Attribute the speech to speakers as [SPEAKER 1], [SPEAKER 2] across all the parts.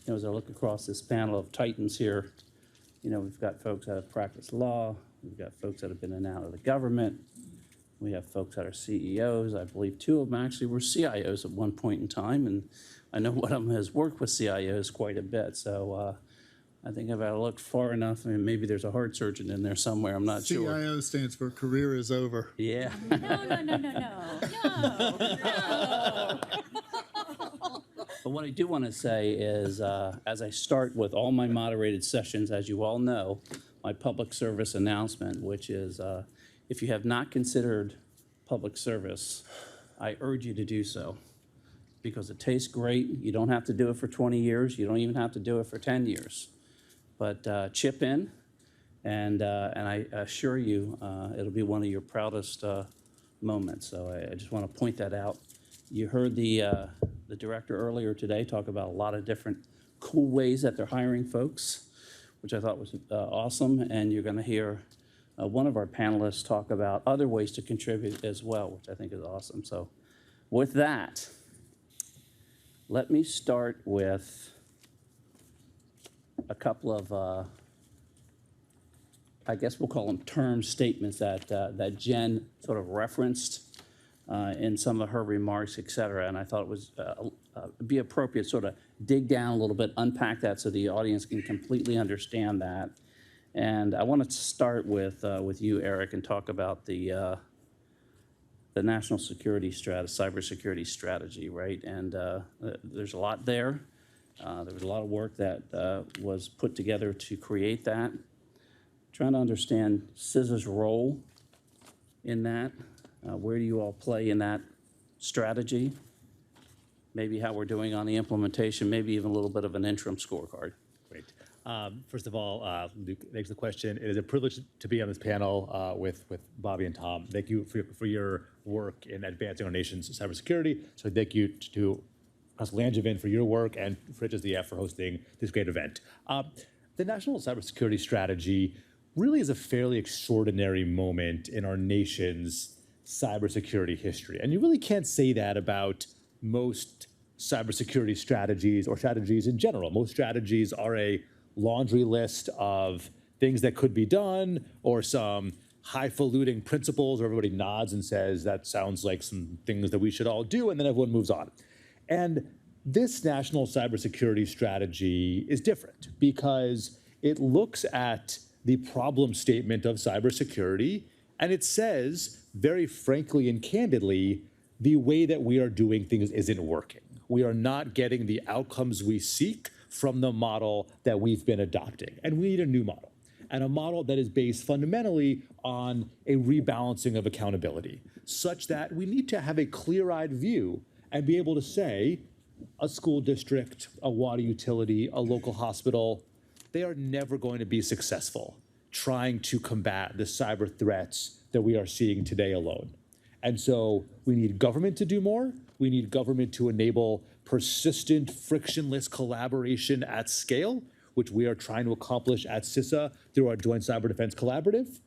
[SPEAKER 1] As I look across this panel of titans here, we've got folks that have practiced law, we've got folks that have been in and out of the government, we have folks that are CEOs. I believe 2 of them actually were CIOs at one point in time, and I know one of them has worked with CIOs quite a bit. So I think if I look far enough, I mean, maybe there's a heart surgeon in there somewhere, I'm not sure.
[SPEAKER 2] CIO stands for career is over.
[SPEAKER 1] Yeah.
[SPEAKER 3] No.
[SPEAKER 1] But what I do want to say is, as I start with all my moderated sessions, as you all know, my public service announcement, which is, if you have not considered public service, I urge you to do so, because it tastes great. You don't have to do it for 20 years. You don't even have to do it for 10 years. But chip in, and I assure you, it'll be one of your proudest moments. So I just want to point that out. You heard the director earlier today talk about a lot of different cool ways that they're hiring folks, which I thought was awesome. And you're going to hear one of our panelists talk about other ways to contribute as well, which I think is awesome. So with that, let me start with a couple of, I guess we'll call them term statements that Jen sort of referenced in some of her remarks, et cetera. And I thought it was be appropriate to sort of dig down a little bit, unpack that so the audience can completely understand that. And I want to start with you, Eric, and talk about the national security strategy, cybersecurity strategy, right? And there's a lot there. There was a lot of work that was put together to create that. Trying to understand CISA's role in that. Where do you all play in that strategy? Maybe how we're doing on the implementation, maybe even a little bit of an interim scorecard.
[SPEAKER 4] Great. First of all, Luke, thanks for the question. It is a privilege to be on this panel with Bobbie and Tom. Thank you for your work in advancing our nation's cybersecurity. So thank you to Langevin for your work and for HSDF for hosting this great event. The National Cybersecurity Strategy really is a fairly extraordinary moment in our nation's cybersecurity history. And you really can't say that about most cybersecurity strategies or strategies in general. Most strategies are a laundry list of things that could be done or some highfalutin principles where everybody nods and says, that sounds like some things that we should all do, and then everyone moves on. And this national cybersecurity strategy is different because it looks at the problem statement of cybersecurity, and it says, very frankly and candidly, the way that we are doing things isn't working. We are not getting the outcomes we seek from the model that we've been adopting, and we need a new model, and a model that is based fundamentally on a rebalancing of accountability, such that we need to have a clear-eyed view and be able to say, a school district, a water utility, a local hospital, they are never going to be successful trying to combat the cyber threats that we are seeing today alone. And so we need government to do more. We need government to enable persistent, frictionless collaboration at scale, which we are trying to accomplish at CISA through our Joint Cyber Defense Collaborative.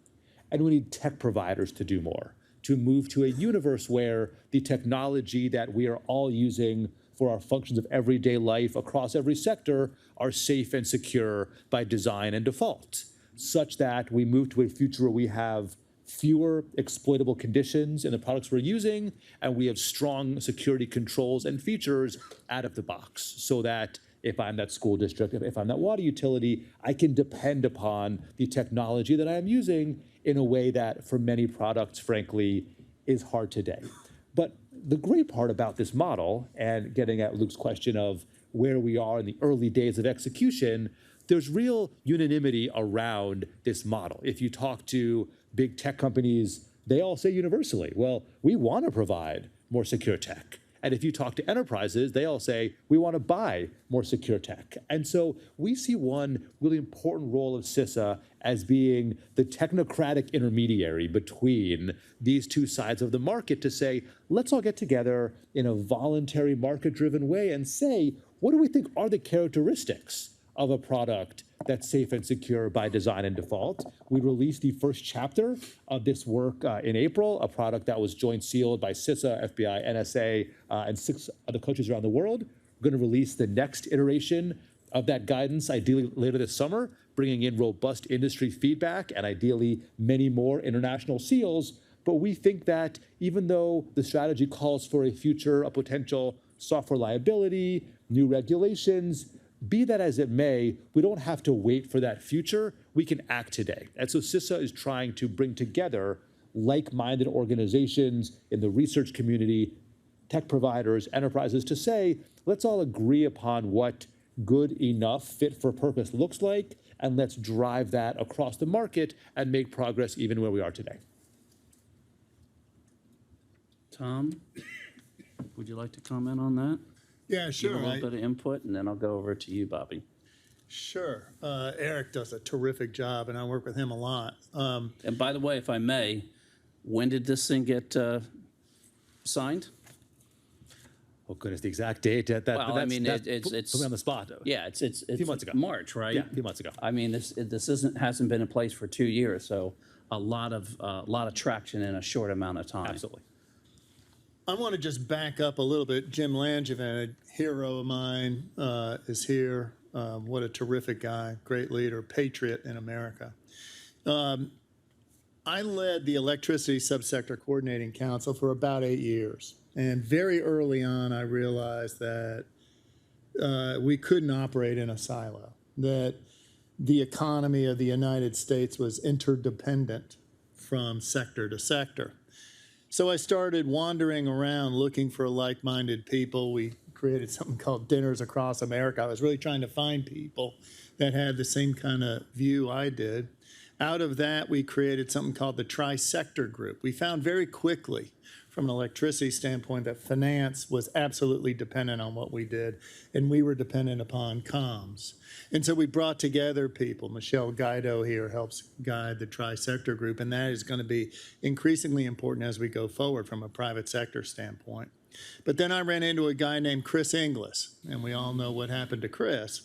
[SPEAKER 4] And we need tech providers to do more, to move to a universe where the technology that we are all using for our functions of everyday life across every sector are safe and secure by design and default, such that we move to a future where we have fewer exploitable conditions in the products we're using, and we have strong security controls and features out of the box, so that if I'm that school district, if I'm that water utility, I can depend upon the technology that I am using in a way that for many products, frankly, is hard today. But the great part about this model, and getting at Luke's question of where we are in the early days of execution, there's real unanimity around this model. If you talk to big tech companies, they all say universally, well, we want to provide more secure tech. And if you talk to enterprises, they all say, we want to buy more secure tech. And so we see one really important role of CISA as being the technocratic intermediary between these two sides of the market to say, let's all get together in a voluntary market-driven way and say, what do we think are the characteristics of a product that's safe and secure by design and default? We released the first chapter of this work in April, a product that was joint sealed by CISA, FBI, NSA, and 6 other countries around the world, We're going to release the next iteration of that guidance, ideally later this summer, bringing in robust industry feedback and ideally many more international seals. But we think that even though the strategy calls for a future, a potential software liability, new regulations, be that as it may, we don't have to wait for that future. We can act today. And so CISA is trying to bring together like-minded organizations in the research community, tech providers, enterprises to say, let's all agree upon what good enough fit for purpose looks like, and let's drive that across the market and make progress even where we are today.
[SPEAKER 1] Tom, would you like to comment on that?
[SPEAKER 2] Yeah,
[SPEAKER 1] Give
[SPEAKER 2] sure.
[SPEAKER 1] a little bit of input, and then I'll go over to you, Bobbie.
[SPEAKER 2] Sure. Eric does a terrific job, and I work with him a lot.
[SPEAKER 1] And by the way, if I may, when did this thing get signed?
[SPEAKER 4] Oh goodness, the exact date. It's
[SPEAKER 1] put
[SPEAKER 4] me on the spot.
[SPEAKER 1] Yeah, it's
[SPEAKER 4] few months ago.
[SPEAKER 1] March, right?
[SPEAKER 4] Yeah, a few months ago.
[SPEAKER 1] I mean, this hasn't been in place for 2 years, so a lot of traction in a short amount of time.
[SPEAKER 4] Absolutely.
[SPEAKER 2] I want to just back up a little bit. Jim Langevin, a hero of mine, is here. What a terrific guy, great leader, patriot in America. I led the Electricity Subsector Coordinating Council for about 8 years. And very early on, I realized that we couldn't operate in a silo, that the economy of the United States was interdependent from sector to sector. So I started wandering around looking for like-minded people. We created something called Dinners Across America. I was really trying to find people that had the same kind of view I did. Out of that, we created something called the Tri-Sector Group. We found very quickly, from an electricity standpoint, that finance was absolutely dependent on what we did, and we were dependent upon comms. And so we brought together people. Michelle Guido here helps guide the Tri-Sector Group, and that is going to be increasingly important as we go forward from a private sector standpoint. But then I ran into a guy named Chris Inglis, and we all know what happened to Chris,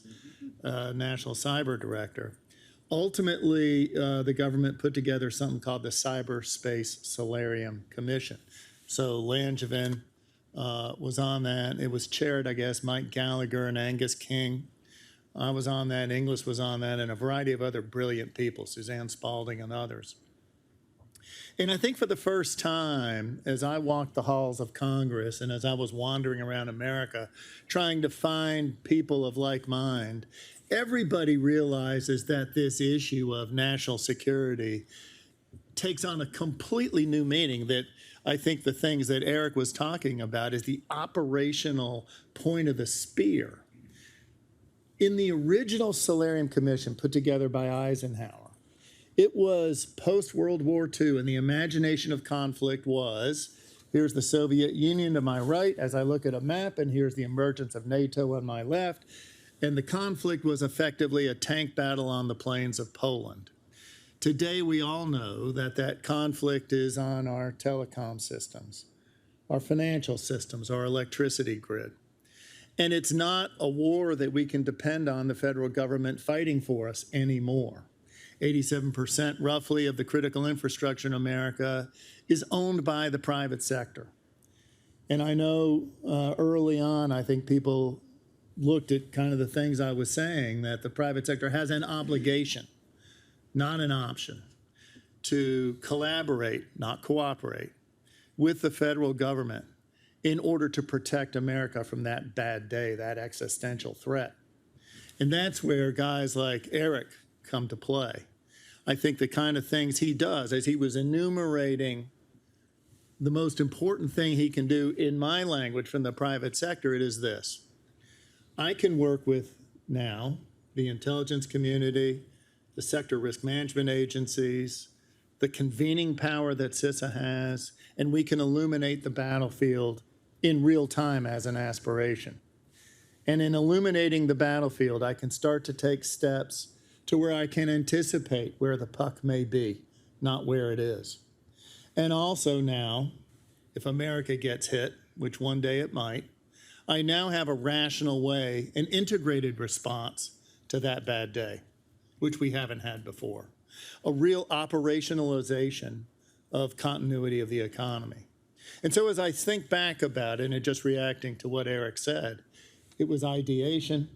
[SPEAKER 2] National Cyber Director. Ultimately, the government put together something called the Cyberspace Solarium Commission. So Langevin was on that. It was chaired, I guess, Mike Gallagher and Angus King. I was on that, Inglis was on that, and a variety of other brilliant people, Suzanne Spalding and others. And I think for the first time, as I walked the halls of Congress and as I was wandering around America, trying to find people of like mind, everybody realizes that this issue of national security takes on a completely new meaning. That I think the things that Eric was talking about is the operational point of the spear. In the original Solarium Commission put together by Eisenhower, it was post-World War II, and the imagination of conflict was, here's the Soviet Union to my right as I look at a map, and here's the emergence of NATO on my left. And the conflict was effectively a tank battle on the plains of Poland. Today, we all know that that conflict is on our telecom systems, our financial systems, our electricity grid. And it's not a war that we can depend on the federal government fighting for us anymore. 87% roughly of the critical infrastructure in America is owned by the private sector. And I know early on, I think people looked at kind of the things I was saying, that the private sector has an obligation, not an option, to collaborate, not cooperate, with the federal government in order to protect America from that bad day, that existential threat. And that's where guys like Eric come to play. I think the kind of things he does, as he was enumerating the most important thing he can do in my language from the private sector, it is this. I can work with now the intelligence community, the sector risk management agencies, the convening power that CISA has, and we can illuminate the battlefield in real time as an aspiration. And in illuminating the battlefield, I can start to take steps to where I can anticipate where the puck may be, not where it is. And also now, if America gets hit, which one day it might, I now have a rational way, an integrated response to that bad day, which we haven't had before. A real operationalization of continuity of the economy. And so as I think back about it, and just reacting to what Eric said, It was ideation.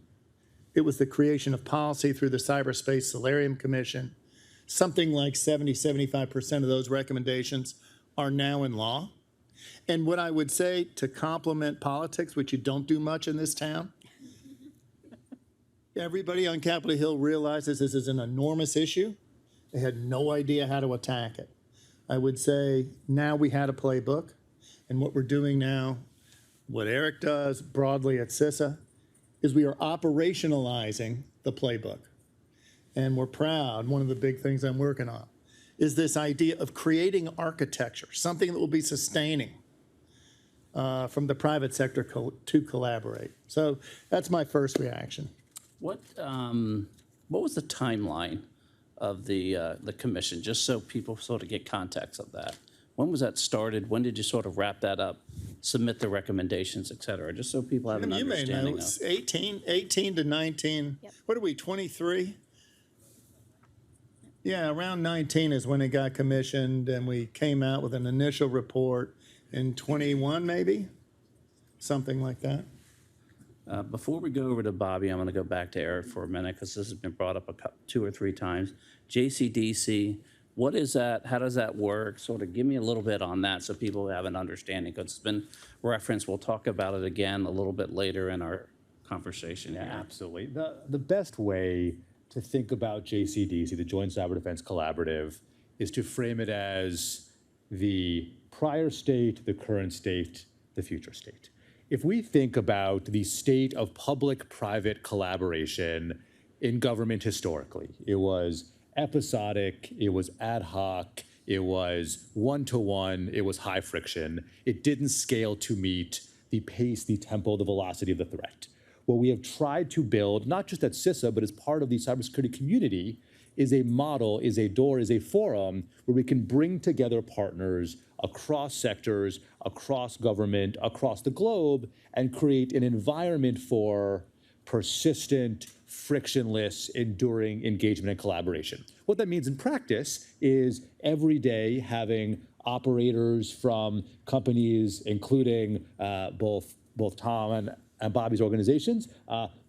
[SPEAKER 2] It was the creation of policy through the Cyberspace Solarium Commission. Something like 75% of those recommendations are now in law. And what I would say to complement politics, which you don't do much in this town, everybody on Capitol Hill realizes this is an enormous issue. They had no idea how to attack it. I would say now we had a playbook, and what we're doing now, what Eric does broadly at CISA, is we are operationalizing the playbook. And we're proud, one of the big things I'm working on, is this idea of creating architecture, something that will be sustaining from the private sector to collaborate. So that's my first reaction.
[SPEAKER 1] What was the timeline of the commission, just so people sort of get context of that? When was that started? When did you sort of wrap that up, submit the recommendations, et cetera, just so people have an
[SPEAKER 2] You may know,
[SPEAKER 1] understanding
[SPEAKER 2] it's
[SPEAKER 1] of?
[SPEAKER 2] 18 to 19.
[SPEAKER 3] Yep.
[SPEAKER 2] What are we, 23? Yeah, around 19 is when it got commissioned, and we came out with an initial report in 21, maybe? Something like that.
[SPEAKER 1] Before we go over to Bobbie, I'm going to go back to Eric for a minute because this has been brought up two or three times. JCDC, what is that? How does that work? Sort of give me a little bit on that so people have an understanding, because it's been referenced. We'll talk about it again a little bit later in our conversation. Yeah.
[SPEAKER 4] Absolutely. The best way to think about JCDC, the Joint Cyber Defense Collaborative, is to frame it as the prior state, the current state, the future state. If we think about the state of public-private collaboration in government historically, it was episodic, it was ad hoc, it was one-to-one, it was high friction. It didn't scale to meet the pace, the tempo, the velocity of the threat. What we have tried to build, not just at CISA, but as part of the cybersecurity community, is a model, is a door, is a forum where we can bring together partners across sectors, across government, across the globe, and create an environment for persistent, frictionless, enduring engagement and collaboration. What that means in practice is every day having operators from companies, including both Tom and Bobbie's organizations,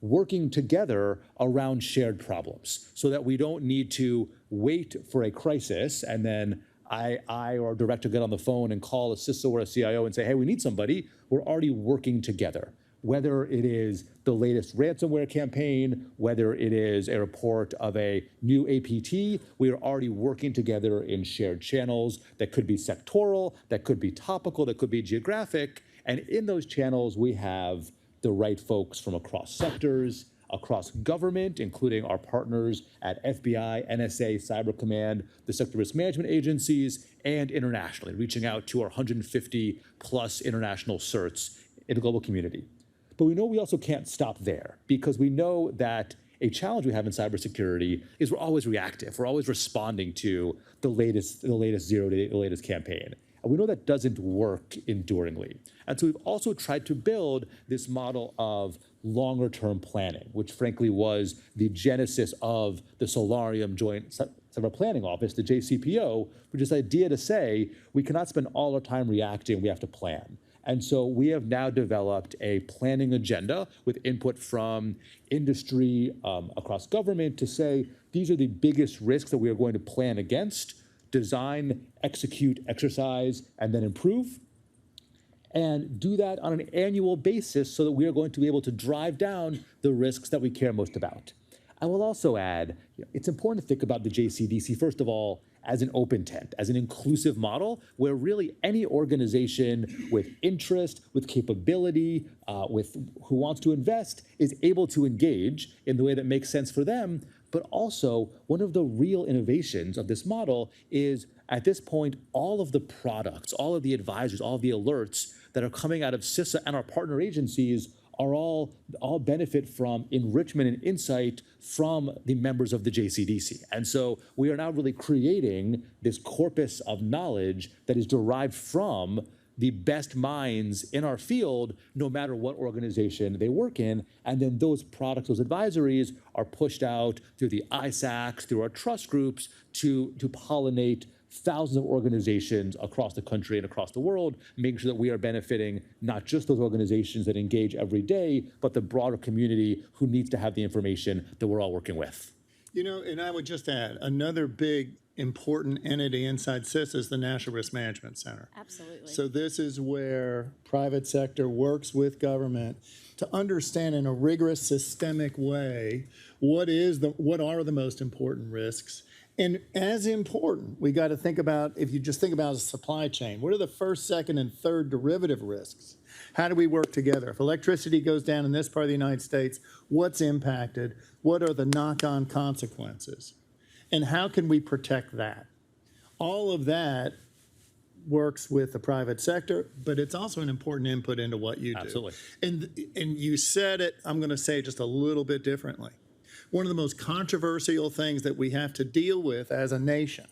[SPEAKER 4] working together around shared problems so that we don't need to wait for a crisis and then I or a director get on the phone and call a CISA or a CIO and say, hey, we need somebody. We're already working together. Whether it is the latest ransomware campaign, whether it is a report of a new APT, we are already working together in shared channels that could be sectoral, that could be topical, that could be geographic. And in those channels, we have the right folks from across sectors, across government, including our partners at FBI, NSA, Cyber Command, the sector risk management agencies, and internationally, reaching out to our 150 plus international certs in the global community. But we know we also can't stop there, because we know that a challenge we have in cybersecurity is we're always reactive. We're always responding to the latest zero day, the latest campaign. And we know that doesn't work enduringly. And so we've also tried to build this model of longer term planning, which frankly was the genesis of the Solarium Joint Cyber Planning Office, the JCPO, which is the idea to say we cannot spend all our time reacting, we have to plan. And so we have now developed a planning agenda with input from industry across government to say these are the biggest risks that we are going to plan against, design, execute, exercise, and then improve. And do that on an annual basis so that we are going to be able to drive down the risks that we care most about. I will also add, it's important to think about the JCDC, first of all, as an open tent, as an inclusive model where really any organization with interest, with capability, with who wants to invest is able to engage in the way that makes sense for them. But also, one of the real innovations of this model is, at this point, all of the products, all of the advisors, all of the alerts that are coming out of CISA and our partner agencies are all benefit from enrichment and insight from the members of the JCDC. And so we are now really creating this corpus of knowledge that is derived from the best minds in our field, no matter what organization they work in. And then those products, those advisories are pushed out through the ISACs, through our trust groups to pollinate thousands of organizations across the country and across the world, making sure that we are benefiting not just those organizations that engage every day, but the broader community who needs to have the information that we're all working with.
[SPEAKER 2] You know, and I would just add, another big important entity inside CISA is the National Risk Management Center.
[SPEAKER 3] Absolutely.
[SPEAKER 2] So this is where private sector works with government to understand in a rigorous, systemic way what are the most important risks. And as important, we got to think about, if you just think about a supply chain, what are the first, second, and third derivative risks? How do we work together? If electricity goes down in this part of the United States, what's impacted? What are the knock-on consequences? And how can we protect that? All of that works with the private sector, but it's also an important input into what you do.
[SPEAKER 4] Absolutely.
[SPEAKER 2] And you said it, I'm going to say it just a little bit differently. One of the most controversial things that we have to deal with as a nation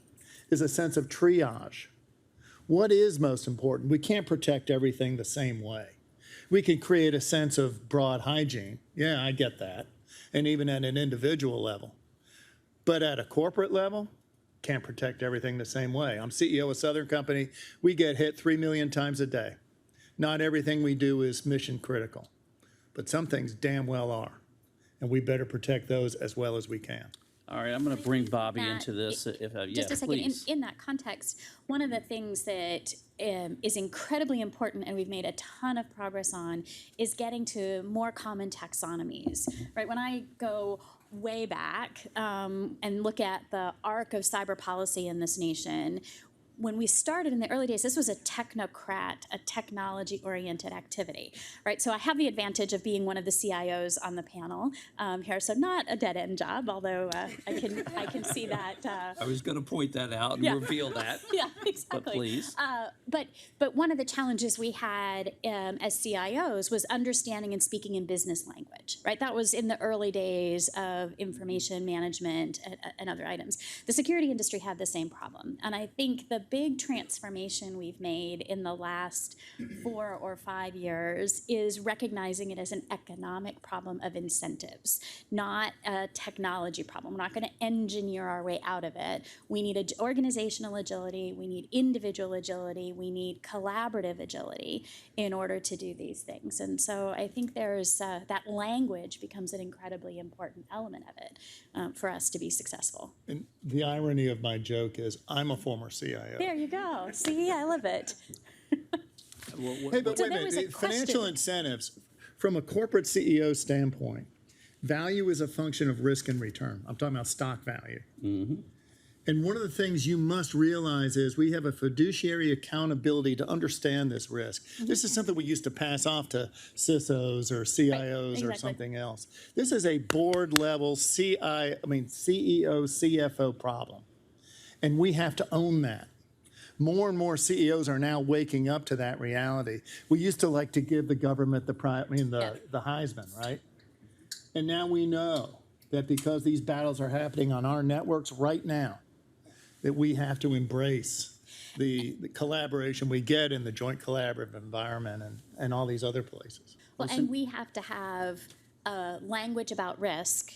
[SPEAKER 2] is a sense of triage. What is most important? We can't protect everything the same way. We can create a sense of broad hygiene. Yeah, I get that. And even at an individual level. But at a corporate level, can't protect everything the same way. I'm CEO of Southern Company. We get hit 3 million times a day. Not everything we do is mission critical, but some things damn well are. And we better protect those as well as we can.
[SPEAKER 1] All right, I'm going to bring Bobbie
[SPEAKER 3] That-
[SPEAKER 1] into this. Yeah,
[SPEAKER 3] Just a second,
[SPEAKER 1] please.
[SPEAKER 3] in that context, one of the things that is incredibly important and we've made a ton of progress on is getting to more common taxonomies, right? When I go way back and look at the arc of cyber policy in this nation, when we started in the early days, this was a technology-oriented activity, right? So I have the advantage of being one of the CIOs on the panel here, so not a dead-end job, although I can see that.
[SPEAKER 1] I was going to point that out and
[SPEAKER 3] Yeah.
[SPEAKER 1] reveal that.
[SPEAKER 3] Yeah, exactly.
[SPEAKER 1] But please.
[SPEAKER 3] But one of the challenges we had as CIOs was understanding and speaking in business language, right? That was in the early days of information management and other items. The security industry had the same problem, and I think the big transformation we've made in the last 4 or 5 years is recognizing it as an economic problem of incentives, not a technology problem. We're not going to engineer our way out of it. We need organizational agility, we need individual agility, we need collaborative agility in order to do these things. And so I think there's that language becomes an incredibly important element of it for us to be successful.
[SPEAKER 2] And the irony of my joke is I'm a former CIO.
[SPEAKER 3] There you go. See, I love it.
[SPEAKER 2] Hey, but
[SPEAKER 3] So
[SPEAKER 2] wait a
[SPEAKER 3] there was a
[SPEAKER 2] minute. Financial
[SPEAKER 3] question.
[SPEAKER 2] incentives, from a corporate CEO standpoint, value is a function of risk and return. I'm talking about stock value. And one of the things you must realize is we have a fiduciary accountability to understand this risk. This is something we used to pass off to CISOs or CIOs or
[SPEAKER 3] exactly.
[SPEAKER 2] something else. This is a board level CEO, CFO problem. And we have to own that. More and more CEOs are now waking up to that reality. We used to like to give the government the Heisman, right? And now we know that because these battles are happening on our networks right now, that we have to embrace the collaboration we get in the joint collaborative environment and all these other places.
[SPEAKER 3] Well, and we have to have a language about risk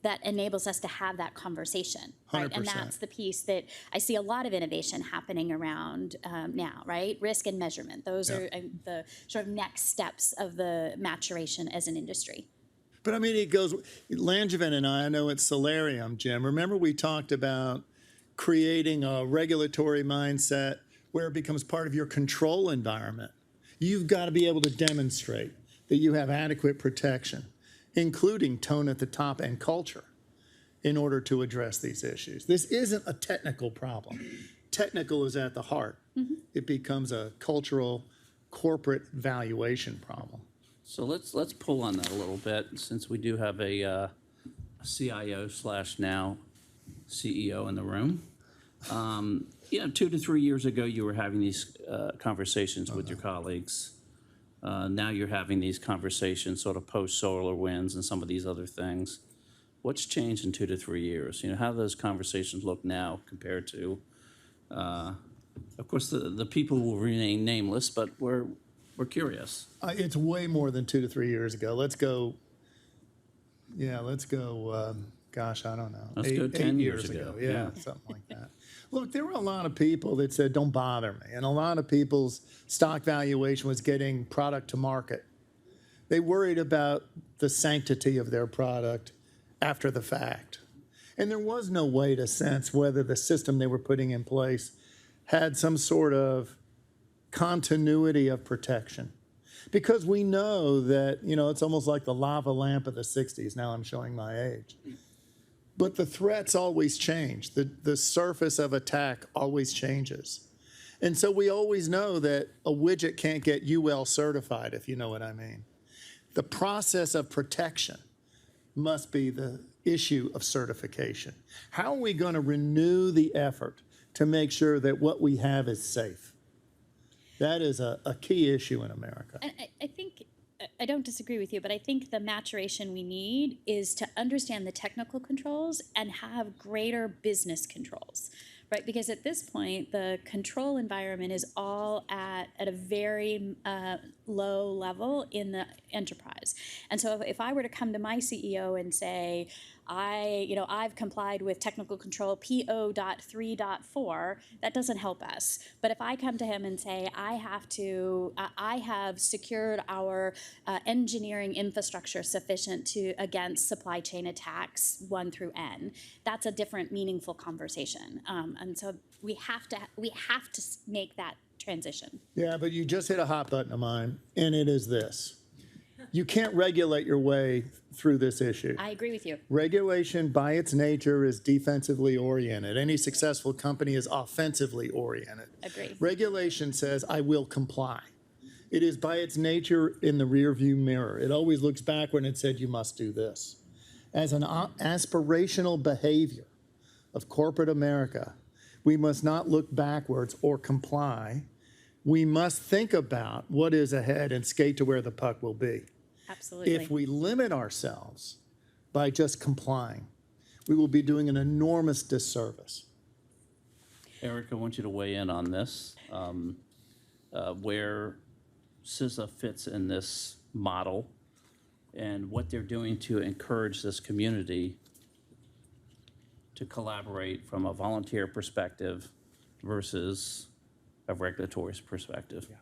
[SPEAKER 3] that enables us to have that conversation, right? And
[SPEAKER 2] 100%.
[SPEAKER 3] that's the piece that I see a lot of innovation happening around now, right? Risk and measurement. Those are the sort of next steps of the maturation as an industry.
[SPEAKER 2] But I mean, it goes, Langevin and I know it's Solarium, Jim. Remember we talked about creating a regulatory mindset where it becomes part of your control environment. You've got to be able to demonstrate that you have adequate protection, including tone at the top and culture, in order to address these issues. This isn't a technical problem. Technical is at the heart. It becomes a cultural, corporate valuation problem.
[SPEAKER 1] So let's pull on that a little bit, since we do have a CIO / now CEO in the room. 2 to 3 years ago, you were having these conversations with your colleagues. Now you're having these conversations sort of post-SolarWinds and some of these other things. What's changed in 2 to 3 years? How do those conversations look now compared to, of course, the people will remain nameless, but we're curious.
[SPEAKER 2] It's way more than 2 to 3 years ago. Let's go, gosh, I don't know.
[SPEAKER 1] Let's go 10
[SPEAKER 2] 8
[SPEAKER 1] years ago.
[SPEAKER 2] Yeah, something like that. Look, there were a lot of people that said, don't bother me. And a lot of people's stock valuation was getting product to market. They worried about the sanctity of their product after the fact. And there was no way to sense whether the system they were putting in place had some sort of continuity of protection. Because we know that, it's almost like the lava lamp of the 60s. Now I'm showing my age. But the threats always change. The surface of attack always changes. And so we always know that a widget can't get UL certified, if you know what I mean. The process of protection must be the issue of certification. How are we going to renew the effort to make sure that what we have is safe? That is a key issue in America.
[SPEAKER 3] And I think, I don't disagree with you, but I think the maturation we need is to understand the technical controls and have greater business controls, right? Because at this point, the control environment is all at a very low level in the enterprise. And so if I were to come to my CEO and say, I've complied with technical control PO.3.4, that doesn't help us. But if I come to him and say, I have secured our engineering infrastructure sufficient against supply chain attacks 1 through N, that's a different meaningful conversation. And so we have to make that transition.
[SPEAKER 2] Yeah, but you just hit a hot button of mine, and it is this. You can't regulate your way through this issue.
[SPEAKER 3] I agree with you.
[SPEAKER 2] Regulation, by its nature, is defensively oriented. Any successful company is offensively oriented.
[SPEAKER 3] Agreed.
[SPEAKER 2] Regulation says, I will comply. It is by its nature in the rearview mirror. It always looks backward and it said, you must do this. As an aspirational behavior of corporate America, we must not look backwards or comply. We must think about what is ahead and skate to where the puck will be.
[SPEAKER 3] Absolutely.
[SPEAKER 2] If we limit ourselves by just complying, we will be doing an enormous disservice.
[SPEAKER 1] Eric, I want you to weigh in on this, where CISA fits in this model and what they're doing to encourage this community to collaborate from a volunteer perspective versus a regulatory perspective.
[SPEAKER 4] Yeah.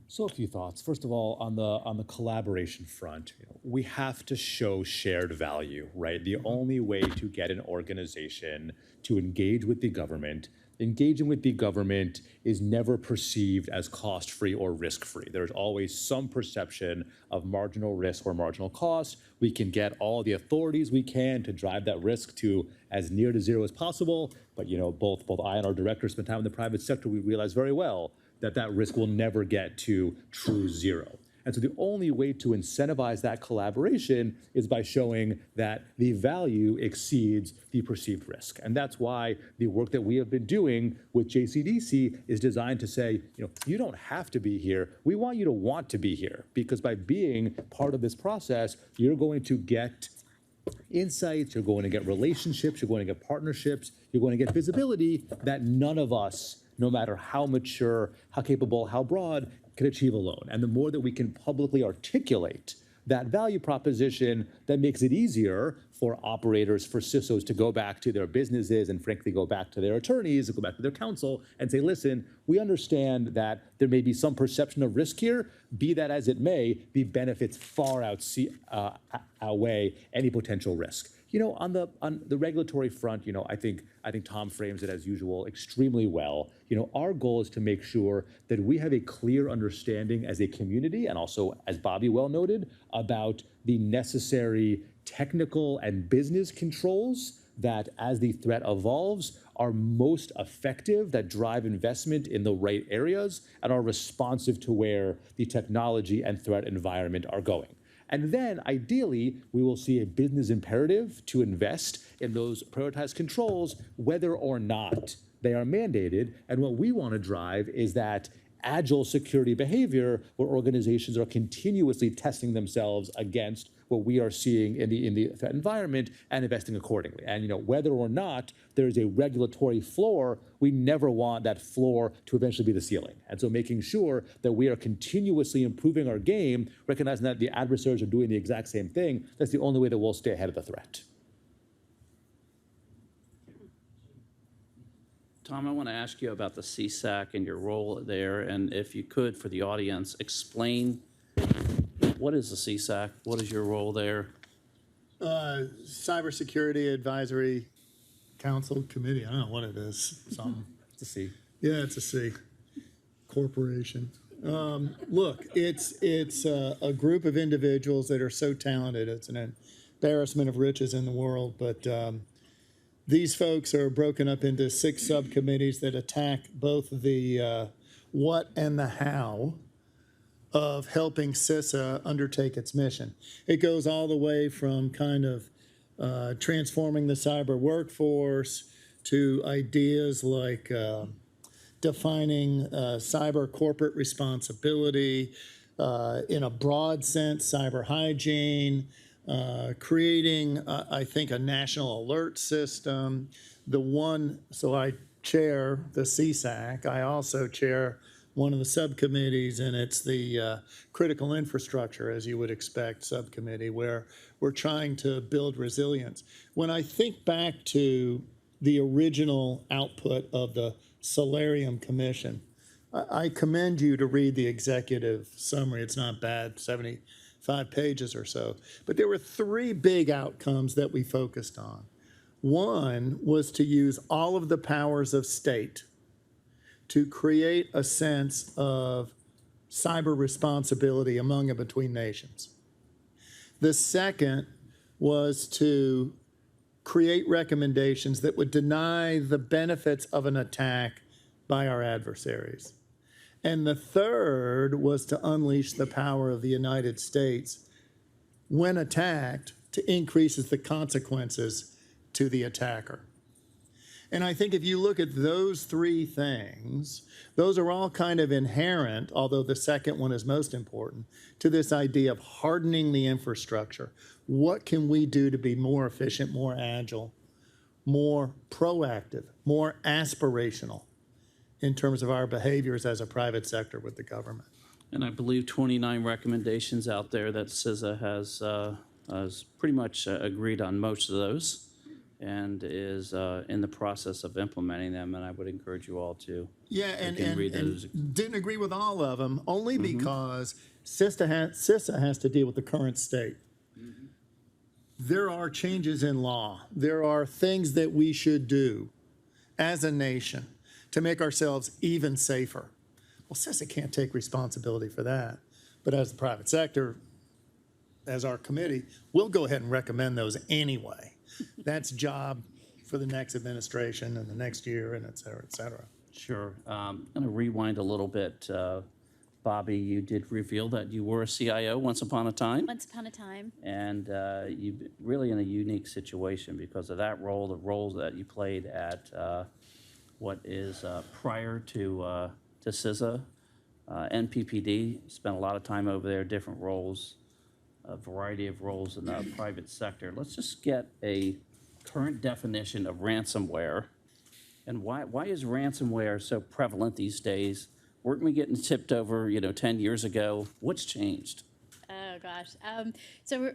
[SPEAKER 4] So a few thoughts. First of all, on the collaboration front, we have to show shared value, right? The only way to get an organization to engage with the government, engaging with the government is never perceived as cost-free or risk-free. There's always some perception of marginal risk or marginal cost. We can get all the authorities we can to drive that risk to as near to zero as possible. But both I and our directors spend time in the private sector. We realize very well that risk will never get to true zero. And so the only way to incentivize that collaboration is by showing that the value exceeds the perceived risk. And that's why the work that we have been doing with JCDC is designed to say, you don't have to be here. We want you to want to be here, because by being part of this process, you're going to get insights, you're going to get relationships, you're going to get partnerships, you're going to get visibility that none of us, no matter how mature, how capable, how broad, can achieve alone. And the more that we can publicly articulate that value proposition, that makes it easier for operators, for CISOs to go back to their businesses and frankly go back to their attorneys, go back to their counsel and say, listen, we understand that there may be some perception of risk here. Be that as it may, the benefits far outweigh any potential risk. On the regulatory front, I think Tom frames it as usual extremely well. Our goal is to make sure that we have a clear understanding as a community, and also, as Bobbie well noted, about the necessary technical and business controls that, as the threat evolves, are most effective, that drive investment in the right areas, and are responsive to where the technology and threat environment are going. And then, ideally, we will see a business imperative to invest in those prioritized controls, whether or not they are mandated. And what we want to drive is that agile security behavior where organizations are continuously testing themselves against what we are seeing in the threat environment and investing accordingly. And whether or not there is a regulatory floor, we never want that floor to eventually be the ceiling. And so making sure that we are continuously improving our game, recognizing that the adversaries are doing the exact same thing, that's the only way that we'll stay ahead of the threat.
[SPEAKER 1] Tom, I want to ask you about the CSAC and your role there, and if you could, for the audience, explain what is the CSAC? What is your role there?
[SPEAKER 2] Cybersecurity Advisory Council Committee. I don't know what it is. Something.
[SPEAKER 4] To see.
[SPEAKER 2] Yeah, it's a C. Corporation. Look, it's a group of individuals that are so talented. It's an embarrassment of riches in the world, but these folks are broken up into 6 subcommittees that attack both the what and the how of helping CISA undertake its mission. It goes all the way from kind of transforming the cyber workforce to ideas like defining cyber corporate responsibility, in a broad sense, cyber hygiene, creating, I think, a national alert system. So I chair the CSAC. I also chair one of the subcommittees, and it's the critical infrastructure, as you would expect, subcommittee, where we're trying to build resilience. When I think back to the original output of the Solarium Commission, I commend you to read the executive summary. It's not bad, 75 pages or so. But there were 3 big outcomes that we focused on. One was to use all of the powers of state to create a sense of cyber responsibility among and between nations. The second was to create recommendations that would deny the benefits of an attack by our adversaries. And the third was to unleash the power of the United States when attacked to increase the consequences to the attacker. And I think if you look at those 3 things, those are all kind of inherent, although the second one is most important, to this idea of hardening the infrastructure. What can we do to be more efficient, more agile, more proactive, more aspirational in terms of our behaviors as a private sector with the government?
[SPEAKER 1] And I believe 29 recommendations out there that CISA has pretty much agreed on most of those, and is in the process of implementing them, and I would encourage you all to read those.
[SPEAKER 2] And didn't agree with all of them, only because CISA has to deal with the current state. There are changes in law. There are things that we should do as a nation to make ourselves even safer. Well, CISA can't take responsibility for that, but as the private sector, as our committee, we'll go ahead and recommend those anyway. That's job for the next administration and the next year, and et cetera, et cetera.
[SPEAKER 1] Sure. I'm going to rewind a little bit. Bobbie, you did reveal that you were a CIO once upon a time.
[SPEAKER 3] Once upon a time.
[SPEAKER 1] And you're really in a unique situation because of that role, the roles that you played at what is prior to CISA, NPPD. Spent a lot of time over there, different roles, a variety of roles in the private sector. Let's just get a current definition of ransomware, and why is ransomware so prevalent these days? Weren't we getting tipped over, 10 years ago? What's changed?
[SPEAKER 3] Oh, gosh. So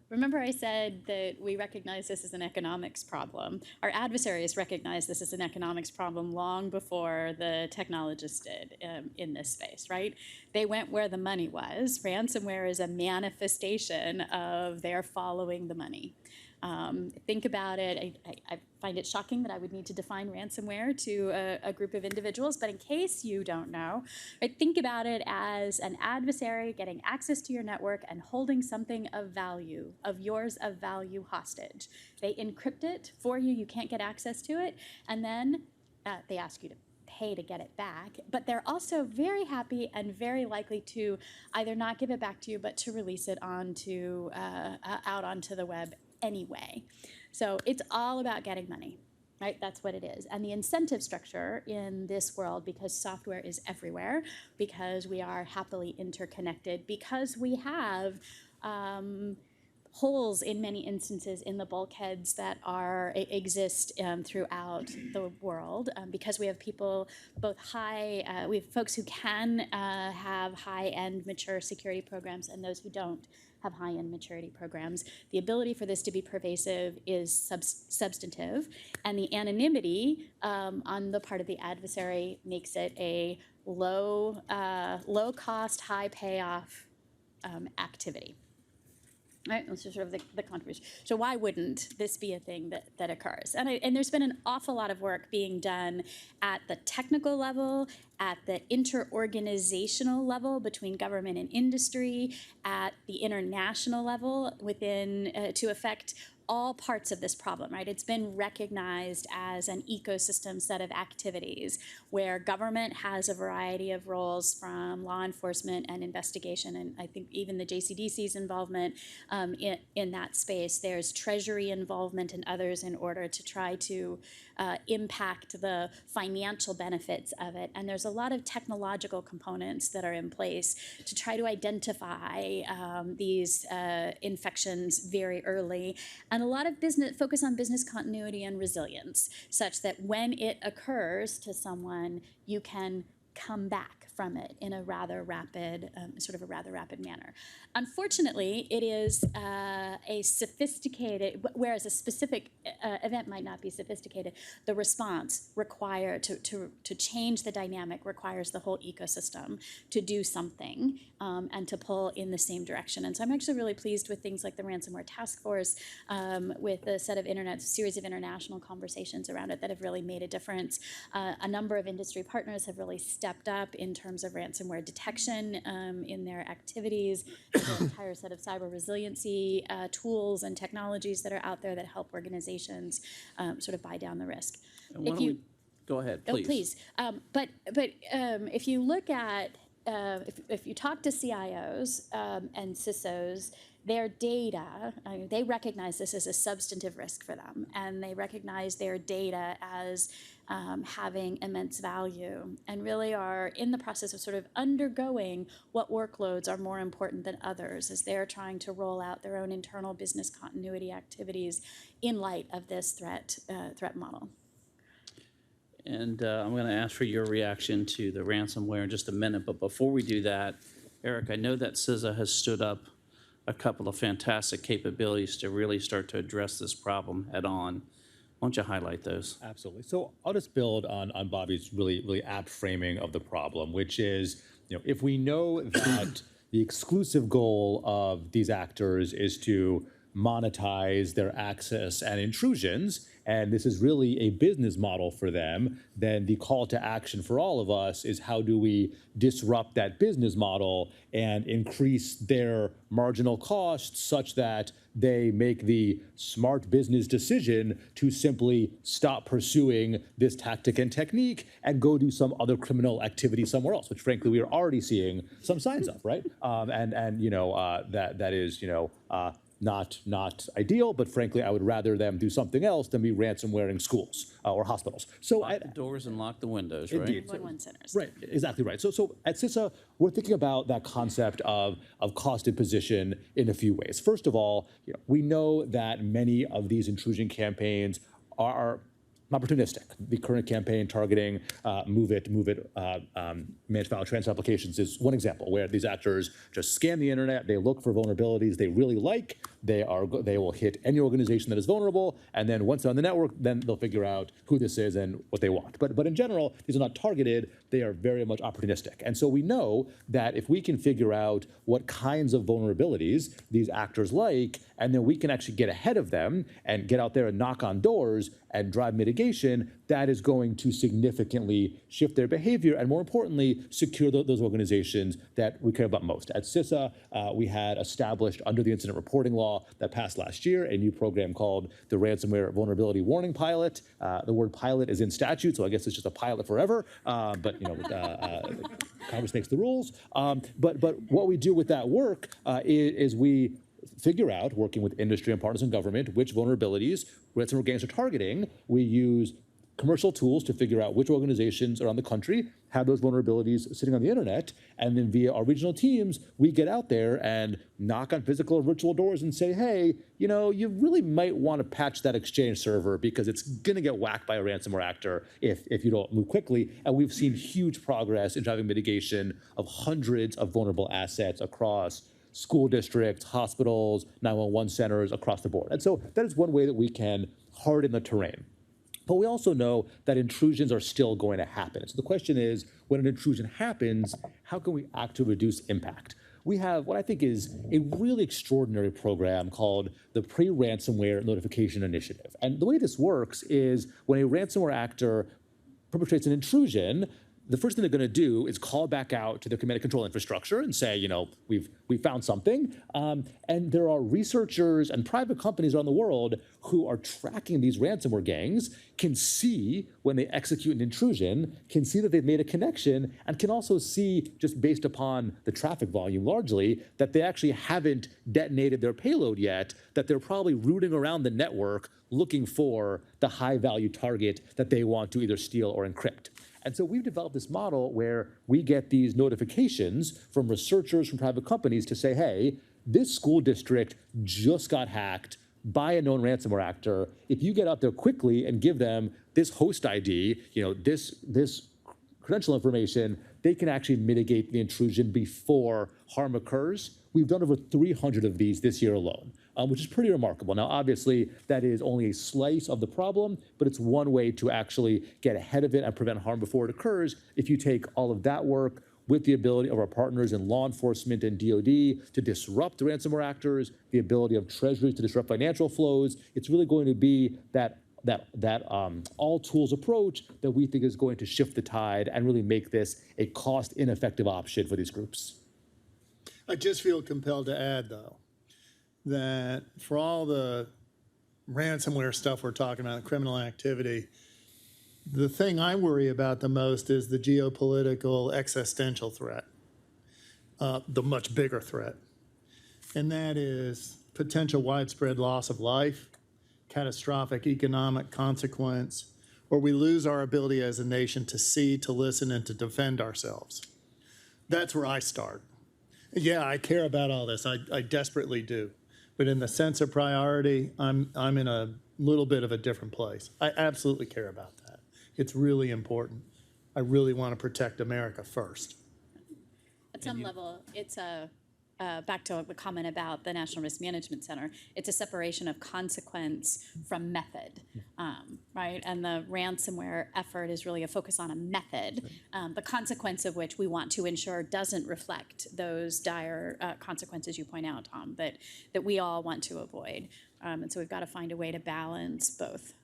[SPEAKER 3] remember I said that we recognize this as an economics problem. Our adversaries recognized this as an economics problem long before the technologists did in this space, right? They went where the money was. Ransomware is a manifestation of their following the money. Think about it. I find it shocking that I would need to define ransomware to a group of individuals, but in case you don't know, right, think about it as an adversary getting access to your network and holding something of value, of yours of value hostage. They encrypt it for you, you can't get access to it, and then they ask you to pay to get it back, but they're also very happy and very likely to either not give it back to you, but to release it onto out onto the web anyway. So it's all about getting money, right? That's what it is. And the incentive structure in this world, because software is everywhere, because we are happily interconnected, because we have holes in many instances in the bulkheads that exist throughout the world, because we have people both we have folks who can have high-end mature security programs and those who don't have high-end maturity programs. The ability for this to be pervasive is substantive, and the anonymity on the part of the adversary makes it a low cost, high payoff activity. Right, this is sort of the controversy. So why wouldn't this be a thing that occurs? And there's been an awful lot of work being done at the technical level, at the interorganizational level between government and industry, at the international level to affect all parts of this problem, right? It's been recognized as an ecosystem set of activities where government has a variety of roles, from law enforcement and investigation, and I think even the JCDC's involvement in that space. There's Treasury involvement and others in order to try to impact the financial benefits of it. And there's a lot of technological components that are in place to try to identify these infections very early. And a lot of focus on business continuity and resilience, such that when it occurs to someone, you can come back from it in a rather rapid manner. Unfortunately, it is a sophisticated, whereas a specific event might not be sophisticated, the response required to change the dynamic requires the whole ecosystem to do something and to pull in the same direction. And so I'm actually really pleased with things like the ransomware task force, with a series of international conversations around it that have really made a difference. A number of industry partners have really stepped up in terms of ransomware detection in their activities. There's an entire set of cyber resiliency tools and technologies that are out there that help organizations sort of buy down the risk.
[SPEAKER 1] Go ahead, please.
[SPEAKER 3] Oh, please. But if you look at, if you talk to CIOs and CISOs, their data, they recognize this as a substantive risk for them, and they recognize their data as having immense value, and really are in the process of sort of undergoing what workloads are more important than others as they're trying to roll out their own internal business continuity activities in light of this threat model.
[SPEAKER 1] And I'm going to ask for your reaction to the ransomware in just a minute, but before we do that, Eric, I know that CISA has stood up a couple of fantastic capabilities to really start to address this problem head on. Why don't you highlight those?
[SPEAKER 4] Absolutely. So I'll just build on Bobbie's really apt framing of the problem, which is, if we know that the exclusive goal of these actors is to monetize their access and intrusions, and this is really a business model for them, then the call to action for all of us is how do we disrupt that business model and increase their marginal costs such that they make the smart business decision to simply stop pursuing this tactic and technique and go do some other criminal activity somewhere else, which frankly we are already seeing some signs of, right? That is not ideal, but frankly, I would rather them do something else than be ransomwaring schools or hospitals. So
[SPEAKER 1] lock the doors and lock the windows, right?
[SPEAKER 4] Indeed.
[SPEAKER 3] 911 centers.
[SPEAKER 4] Right, exactly right. So at CISA, we're thinking about that concept of cost imposition in a few ways. First of all, we know that many of these intrusion campaigns are opportunistic. The current campaign targeting move it, managed file transfer applications is one example where these actors just scan the internet, they look for vulnerabilities they really like, they will hit any organization that is vulnerable, and then once they're on the network, then they'll figure out who this is and what they want. But in general, these are not targeted, they are very much opportunistic. And so we know that if we can figure out what kinds of vulnerabilities these actors like, and then we can actually get ahead of them and get out there and knock on doors and drive mitigation, that is going to significantly shift their behavior and, more importantly, secure those organizations that we care about most. At CISA, we had established under the incident reporting law that passed last year a new program called the Ransomware Vulnerability Warning Pilot. The word pilot is in statute, so I guess it's just a pilot forever, but Congress makes the rules. But what we do with that work is we figure out, working with industry and partners in government, which vulnerabilities ransomware gangs are targeting. We use commercial tools to figure out which organizations around the country have those vulnerabilities sitting on the internet. And then via our regional teams, we get out there and knock on physical or virtual doors and say, hey, you really might want to patch that Exchange server because it's going to get whacked by a ransomware actor if you don't move quickly. And we've seen huge progress in driving mitigation of hundreds of vulnerable assets across school districts, hospitals, 911 centers across the board. And so that is one way that we can harden the terrain. But we also know that intrusions are still going to happen. So the question is, when an intrusion happens, how can we act to reduce impact? We have what I think is a really extraordinary program called the Pre-Ransomware Notification Initiative. And the way this works is when a ransomware actor perpetrates an intrusion, the first thing they're going to do is call back out to their command and control infrastructure and say, we found something. And there are researchers and private companies around the world who are tracking these ransomware gangs, can see when they execute an intrusion, can see that they've made a connection, and can also see, just based upon the traffic volume largely, that they actually haven't detonated their payload yet, that they're probably rooting around the network looking for the high-value target that they want to either steal or encrypt. And so we've developed this model where we get these notifications from researchers, from private companies to say, hey, this school district just got hacked by a known ransomware actor. If you get out there quickly and give them this host ID, this credential information, they can actually mitigate the intrusion before harm occurs. We've done over 300 of these this year alone, which is pretty remarkable. Now, obviously, that is only a slice of the problem, but it's one way to actually get ahead of it and prevent harm before it occurs. If you take all of that work with the ability of our partners in law enforcement and DoD to disrupt ransomware actors, the ability of treasuries to disrupt financial flows, it's really going to be that all tools approach that we think is going to shift the tide and really make this a cost-ineffective option for these groups.
[SPEAKER 2] I just feel compelled to add, though, that for all the ransomware stuff we're talking about, criminal activity, the thing I worry about the most is the geopolitical existential threat, the much bigger threat. And that is potential widespread loss of life, catastrophic economic consequence, or we lose our ability as a nation to see, to listen, and to defend ourselves. That's where I start. Yeah, I care about all this. I desperately do. But in the sense of priority, I'm in a little bit of a different place. I absolutely care about that. It's really important. I really want to protect America first.
[SPEAKER 3] At some level, it's back to the comment about the National Risk Management Center, it's a separation of consequence from method, right? And the ransomware effort is really a focus on a method, the consequence of which we want to ensure doesn't reflect those dire consequences you point out, Tom, that we all want to avoid. And so we've got to find a way to balance both.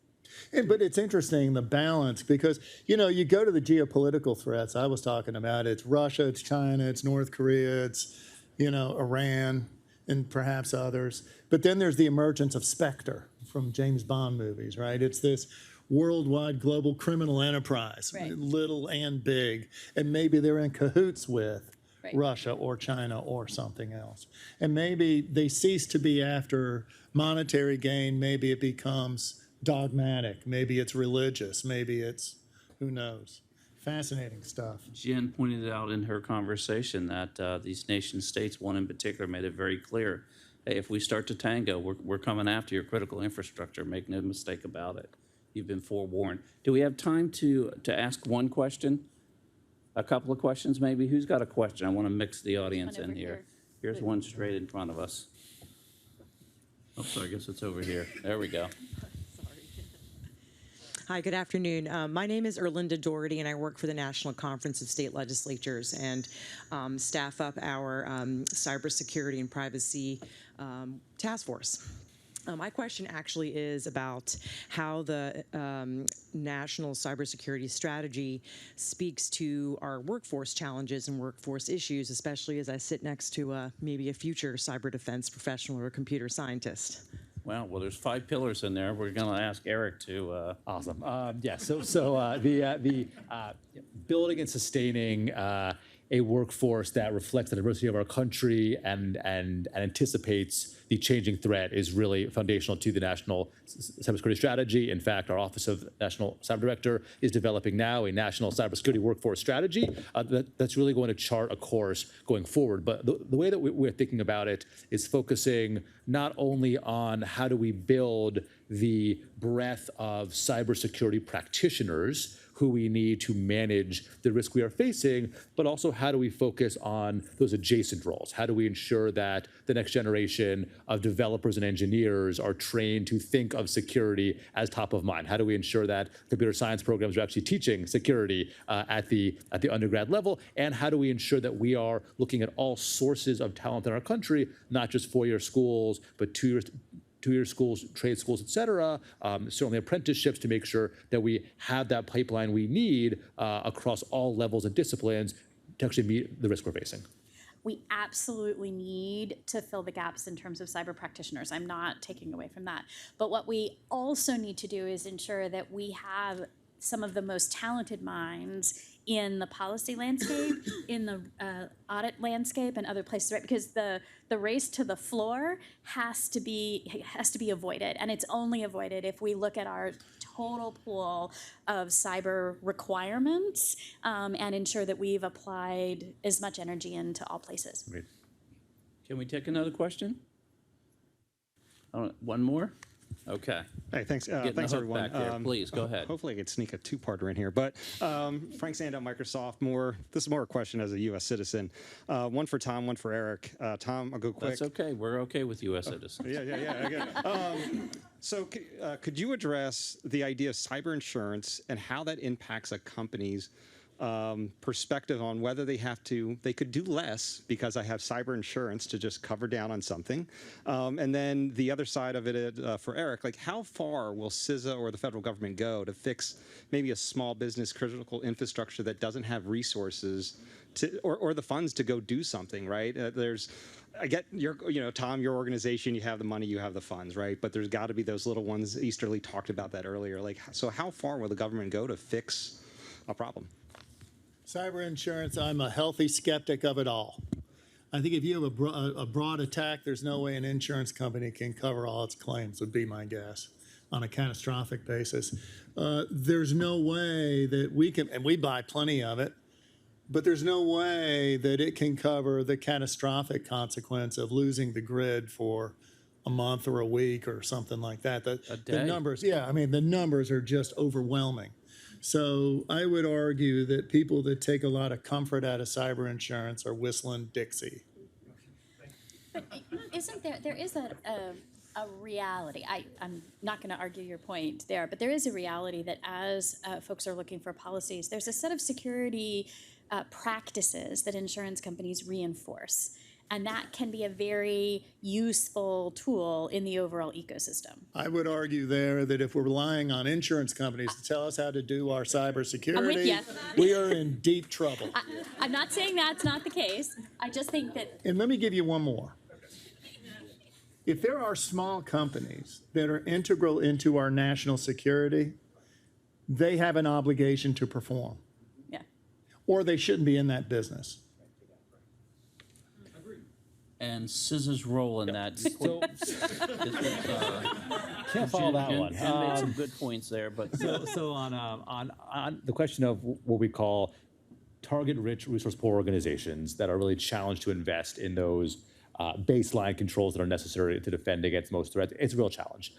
[SPEAKER 2] But it's interesting, the balance, because, you go to the geopolitical threats I was talking about. It's Russia, it's China, it's North Korea, it's Iran, and perhaps others. But then there's the emergence of Spectre from James Bond movies, right? It's this worldwide global criminal enterprise, right, little and big. And maybe they're in cahoots with Russia or China or something else. And maybe they cease to be after monetary gain. Maybe it becomes dogmatic. Maybe it's religious. Maybe it's, who knows? Fascinating stuff.
[SPEAKER 1] Jen pointed out in her conversation that these nation states, one in particular, made it very clear, hey, if we start to tango, we're coming after your critical infrastructure. Make no mistake about it. You've been forewarned. Do we have time to ask one question? A couple of questions, maybe? Who's got a question? I want to mix the audience in here. Here's one straight in front of us. Oh, sorry, I guess it's over here. There we go.
[SPEAKER 5] Hi, good afternoon. My name is Erlinda Doherty, and I work for the National Conference of State Legislatures and staff up our Cybersecurity and Privacy Task Force. My question actually is about how the national cybersecurity strategy speaks to our workforce challenges and workforce issues, especially as I sit next to maybe a future cyber defense professional or a computer scientist.
[SPEAKER 1] Well, there's 5 pillars in there. We're going to ask Eric to.
[SPEAKER 4] Awesome. Yeah. So the building and sustaining a workforce that reflects the diversity of our country and anticipates the changing threat is really foundational to the national cybersecurity strategy. In fact, our Office of National Cyber Director is developing now a national cybersecurity workforce strategy that's really going to chart a course going forward. But the way that we're thinking about it is focusing not only on how do we build the breadth of cybersecurity practitioners who we need to manage the risk we are facing, but also how do we focus on those adjacent roles? How do we ensure that the next generation of developers and engineers are trained to think of security as top of mind? How do we ensure that computer science programs are actually teaching security at the undergrad level? And how do we ensure that we are looking at all sources of talent in our country, not just four-year schools, but two-year schools, trade schools, et cetera, certainly apprenticeships, to make sure that we have that pipeline we need across all levels and disciplines to actually meet the risk we're facing.
[SPEAKER 3] We absolutely need to fill the gaps in terms of cyber practitioners. I'm not taking away from that. But what we also need to do is ensure that we have some of the most talented minds in the policy landscape, in the audit landscape, and other places, right? Because the race to the floor has to be avoided, and it's only avoided if we look at our total pool of cyber requirements and ensure that we've applied as much energy into all places.
[SPEAKER 4] Great.
[SPEAKER 1] Can we take another question? One more? Okay.
[SPEAKER 6] Hey, thanks.
[SPEAKER 1] Getting
[SPEAKER 6] Thanks,
[SPEAKER 1] the hook
[SPEAKER 6] everyone.
[SPEAKER 1] back there. Please, go ahead.
[SPEAKER 6] Hopefully I could sneak a two-parter in here. But Frank Sando, Microsoft, this is more a question as a U.S. citizen. One for Tom, one for Eric. Tom, I'll go quick.
[SPEAKER 1] That's okay. We're okay with U.S. citizens.
[SPEAKER 6] Yeah. So could you address the idea of cyber insurance and how that impacts a company's perspective on whether they could do less because I have cyber insurance to just cover down on something. And then the other side of it for Eric, like how far will CISA or the federal government go to fix maybe a small business critical infrastructure that doesn't have resources to, or the funds to go do something, right? I get Tom, your organization, you have the money, you have the funds, right? But there's got to be those little ones. Easterly talked about that earlier. Like, so how far will the government go to fix a problem?
[SPEAKER 2] Cyber insurance, I'm a healthy skeptic of it all. I think if you have a broad attack, there's no way an insurance company can cover all its claims, would be my guess, on a catastrophic basis. There's no way that we can, and we buy plenty of it, but there's no way that it can cover the catastrophic consequence of losing the grid for a month or a week or something like that. The numbers, the numbers are just overwhelming. So I would argue that people that take a lot of comfort out of cyber insurance are whistling Dixie.
[SPEAKER 3] But isn't there is a reality. I'm not going to argue your point there, but there is a reality that as folks are looking for policies, there's a set of security practices that insurance companies reinforce. And that can be a very useful tool in the overall ecosystem.
[SPEAKER 2] I would argue there that if we're relying on insurance companies to tell us how to do our cybersecurity, we are in deep trouble.
[SPEAKER 3] I'm not saying that's not the case. I just think that...
[SPEAKER 2] And let me give you one more. If there are small companies that are integral into our national security, they have an obligation to perform.
[SPEAKER 3] Yeah.
[SPEAKER 2] Or they shouldn't be in that business.
[SPEAKER 1] And CISA's role in that.
[SPEAKER 4] Can't follow that one.
[SPEAKER 1] Jen made some good points there, but
[SPEAKER 4] So on the question of what we call target-rich, resource-poor organizations that are really challenged to invest in those baseline controls that are necessary to defend against most threats, it's a real challenge.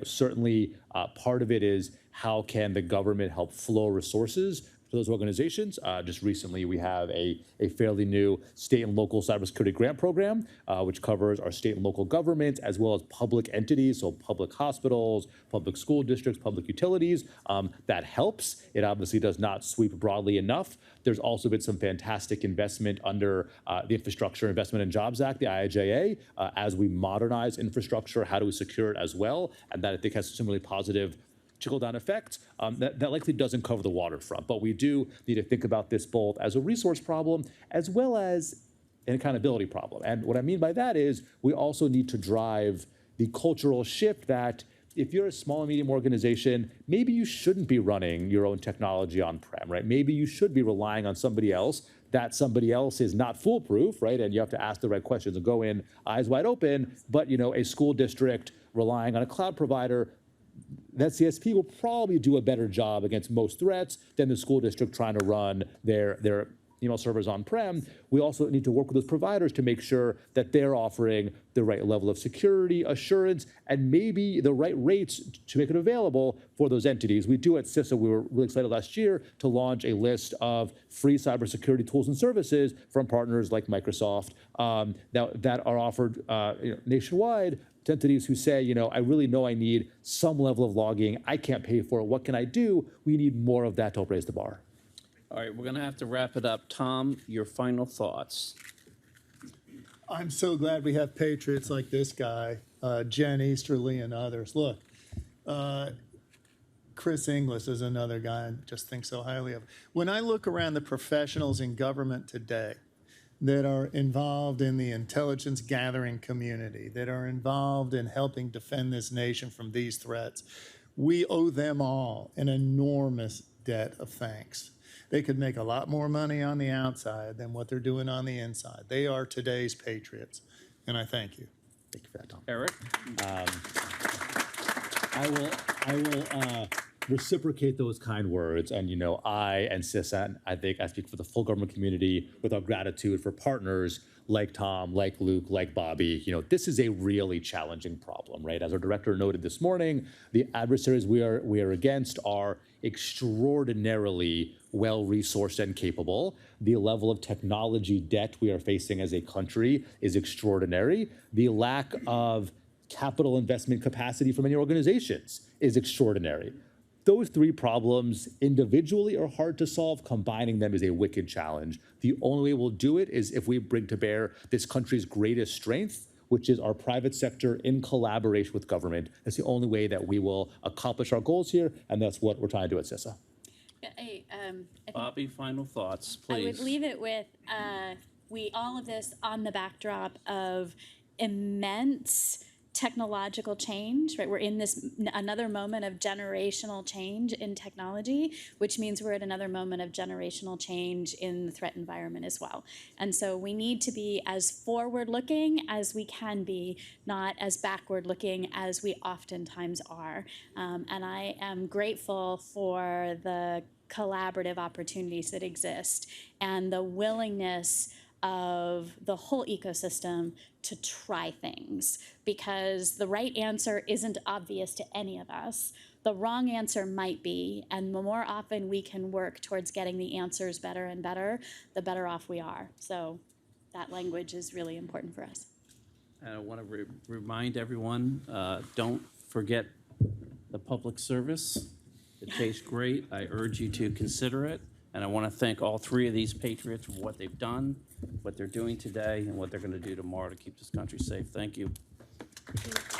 [SPEAKER 4] Certainly part of it is how can the government help flow resources to those organizations. Just recently, we have a fairly new state and local cybersecurity grant program, which covers our state and local governments, as well as public entities, so public hospitals, public school districts, public utilities. That helps. It obviously does not sweep broadly enough. There's also been some fantastic investment under the Infrastructure Investment and Jobs Act, the IIJA, as we modernize infrastructure, how do we secure it as well? And that I think has some really positive trickle-down effect. That likely doesn't cover the waterfront, but we do need to think about this both as a resource problem as well as an accountability problem. And what I mean by that is we also need to drive the cultural shift that if you're a small and medium organization, maybe you shouldn't be running your own technology on-prem, right? Maybe you should be relying on somebody else. That somebody else is not foolproof, right? And you have to ask the right questions and go in eyes wide open. But a school district relying on a cloud provider, that CSP will probably do a better job against most threats than the school district trying to run their email servers on-prem. We also need to work with those providers to make sure that they're offering the right level of security, assurance, and maybe the right rates to make it available for those entities. We do at CISA, we were really excited last year to launch a list of free cybersecurity tools and services from partners like Microsoft that are offered nationwide to entities who say, I really know I need some level of logging. I can't pay for it. What can I do? We need more of that to help raise the bar.
[SPEAKER 1] All right, we're going to have to wrap it up. Tom, your final thoughts.
[SPEAKER 2] I'm so glad we have patriots like this guy, Jen Easterly and others. Look, Chris Inglis is another guy I just think so highly of. When I look around the professionals in government today that are involved in the intelligence gathering community, that are involved in helping defend this nation from these threats, we owe them all an enormous debt of thanks. They could make a lot more money on the outside than what they're doing on the inside. They are today's patriots, and I thank you.
[SPEAKER 4] Thank you for that, Tom.
[SPEAKER 1] Eric?
[SPEAKER 4] I will reciprocate those kind words. And, I and CISA, and I think I speak for the full government community with our gratitude for partners like Tom, like Luke, like Bobbie. This is a really challenging problem, right? As our director noted this morning, the adversaries we are against are extraordinarily well-resourced and capable. The level of technology debt we are facing as a country is extraordinary. The lack of capital investment capacity for many organizations is extraordinary. Those three problems individually are hard to solve. Combining them is a wicked challenge. The only way we'll do it is if we bring to bear this country's greatest strength, which is our private sector in collaboration with government. That's the only way that we will accomplish our goals here, and that's what we're trying to do at CISA.
[SPEAKER 3] I
[SPEAKER 1] Bobbie, final thoughts, please.
[SPEAKER 3] I would leave it with all of this on the backdrop of immense technological change, right? We're in this another moment of generational change in technology, which means we're at another moment of generational change in the threat environment as well. And so we need to be as forward-looking as we can be, not as backward-looking as we oftentimes are. And I am grateful for the collaborative opportunities that exist and the willingness of the whole ecosystem to try things, because the right answer isn't obvious to any of us. The wrong answer might be, and the more often we can work towards getting the answers better and better, the better off we are. So that language is really important for us.
[SPEAKER 1] And I want to remind everyone, don't forget the public service. It tastes great. I urge you to consider it. And I want to thank all three of these patriots for what they've done, what they're doing today, and what they're going to do tomorrow to keep this country safe. Thank you.
[SPEAKER 3] Thank you.